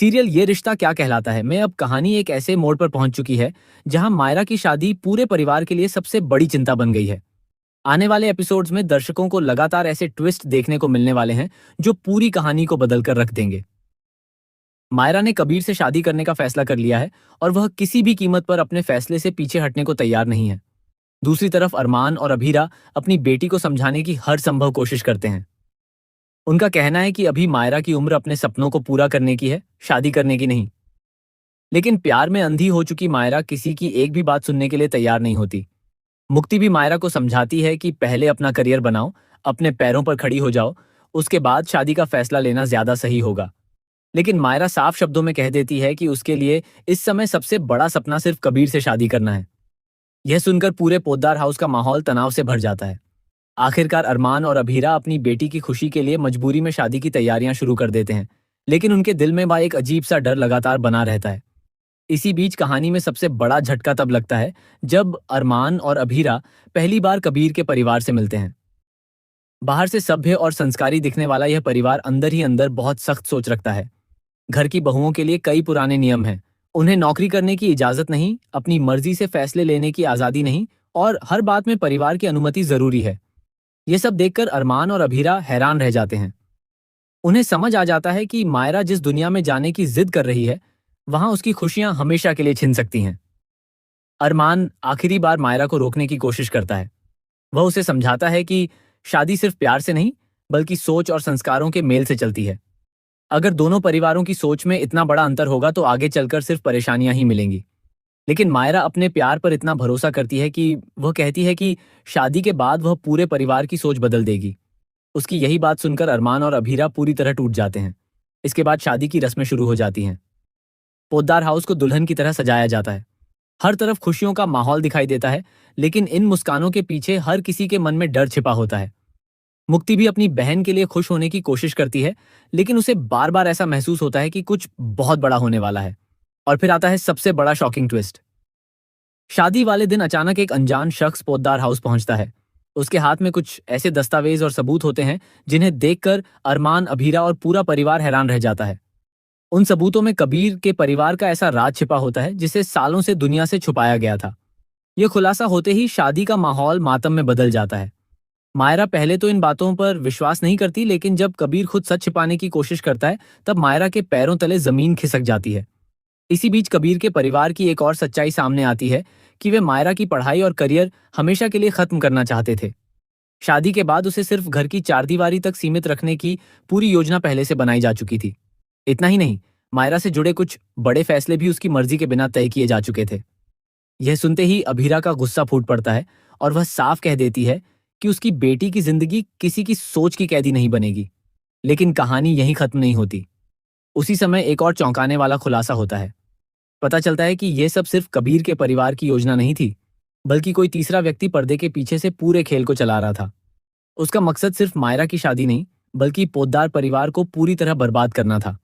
Serial ये रिश्ता क्या कहलाता है में अब कहानी एक ऐसे मोड़ पर पहुंच चुकी है जहां मायरा की शादी पूरे परिवार के लिए सबसे बड़ी चिंता बन गई है। आने वाले एपिसोड्स में दर्शकों को लगातार ऐसे ट्विस्ट देखने को मिलने वाले हैं जो पूरी कहानी को बदल कर रख देंगे। मायरा ने कबीर से शादी करने का फैसला कर लिया है और वह किसी भी कीमत पर अपने फैसले से पीछे हटने को तैयार नहीं है। दूसरी तरफ अरमान और अभीरा अपनी बेटी को समझाने की हर संभव कोशिश करते हैं। उनका कहना है कि अभी मायरा की उम्र अपने सपनों को पूरा करने की है, शादी करने की नहीं। लेकिन प्यार में अंधी हो चुकी मायरा किसी की एक भी बात सुनने के लिए तैयार नहीं होती। मुक्ति भी मायरा को समझाती है कि पहले अपना करियर बनाओ, अपने पैरों पर खड़ी हो जाओ, उसके बाद शादी का फैसला लेना ज्यादा सही होगा। लेकिन मायरा साफ शब्दों में कह देती है कि उसके लिए इस समय सबसे बड़ा सपना सिर्फ कबीर से शादी करना है। यह सुनकर पूरे पोद्दार हाउस का माहौल तनाव से भर जाता है। आखिरकार अरमान और अभीरा अपनी बेटी की खुशी के लिए मजबूरी में शादी की तैयारियां शुरू कर देते हैं, लेकिन उनके दिल में वह एक अजीब सा डर लगातार बना रहता है। इसी बीच कहानी में सबसे बड़ा झटका तब लगता है जब अरमान और अभीरा पहली बार कबीर के परिवार से मिलते हैं। बाहर से सभ्य और संस्कारी दिखने वाला यह परिवार अंदर ही अंदर बहुत सख्त सोच रखता है। घर की बहुओं के लिए कई पुराने नियम हैं। उन्हें नौकरी करने की इजाजत नहीं, अपनी मर्जी से फैसले लेने की आजादी नहीं, और हर बात में परिवार की अनुमति जरूरी है। ये सब देखकर अरमान और अभीरा हैरान रह जाते हैं। उन्हें समझ आ जाता है कि मायरा जिस दुनिया में जाने की जिद कर रही है, वहां उसकी खुशियां हमेशा के लिए छिन सकती हैं। अरमान आखिरी बार मायरा को रोकने की कोशिश करता है। वह उसे समझाता है कि शादी सिर्फ प्यार से नहीं, बल्कि सोच और संस्कारों के मेल से चलती है। अगर दोनों परिवारों की सोच में इतना बड़ा अंतर होगा तो आगे चलकर सिर्फ परेशानियां ही मिलेंगी। लेकिन मायरा अपने प्यार पर इतना भरोसा करती है कि वह कहती है कि शादी के बाद वह पूरे परिवार की सोच बदल देगी। उसकी यही बात सुनकर अरमान और अभीरा पूरी तरह टूट जाते हैं। इसके बाद शादी की रस्में शुरू हो जाती हैं। पोद्दार हाउस को दुल्हन की तरह सजाया जाता है। हर तरफ खुशियों का माहौल दिखाई देता है, लेकिन इन मुस्कानों के पीछे हर किसी के मन में डर छिपा होता है। मुक्ति भी अपनी बहन के लिए खुश होने की कोशिश करती है, लेकिन उसे बार बार ऐसा महसूस होता है कि कुछ बहुत बड़ा होने वाला है। और फिर आता है सबसे बड़ा शॉकिंग ट्विस्ट। शादी वाले दिन अचानक एक अनजान शख्स पोद्दार हाउस पहुंचता है। उसके हाथ में कुछ ऐसे दस्तावेज और सबूत होते हैं जिन्हें देखकर अरमान, अभीरा और पूरा परिवार हैरान रह जाता है। उन सबूतों में कबीर के परिवार का ऐसा राज छिपा होता है जिसे सालों से दुनिया से छुपाया गया था। यह खुलासा होते ही शादी का माहौल मातम में बदल जाता है। मायरा पहले तो इन बातों पर विश्वास नहीं करती, लेकिन जब कबीर खुद सच छिपाने की कोशिश करता है तब मायरा के पैरों तले जमीन खिसक जाती है। इसी बीच कबीर के परिवार की एक और सच्चाई सामने आती है कि वे मायरा की पढ़ाई और करियर हमेशा के लिए खत्म करना चाहते थे। शादी के बाद उसे सिर्फ घर की चारदीवारी तक सीमित रखने की पूरी योजना पहले से बनाई जा चुकी थी। इतना ही नहीं, मायरा से जुड़े कुछ बड़े फैसले भी उसकी मर्जी के बिना तय किए जा चुके थे। यह सुनते ही अभीरा का गुस्सा फूट पड़ता है और वह साफ कह देती है कि उसकी बेटी की जिंदगी किसी की सोच की कैदी नहीं बनेगी। लेकिन कहानी यहीं खत्म नहीं होती। उसी समय एक और चौंकाने वाला खुलासा होता है। पता चलता है कि यह सब सिर्फ कबीर के परिवार की योजना नहीं थी, बल्कि कोई तीसरा व्यक्ति पर्दे के पीछे से पूरे खेल को चला रहा था। उसका मकसद सिर्फ मायरा की शादी नहीं, बल्कि पोद्दार परिवार को पूरी तरह बर्बाद करना था।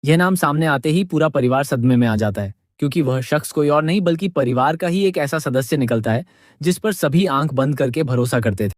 यह नाम सामने आते ही पूरा परिवार सदमे में आ जाता है, क्योंकि वह शख्स कोई और नहीं बल्कि परिवार का ही एक ऐसा सदस्य निकलता है जिस पर सभी आंख बंद करके भरोसा करते थे।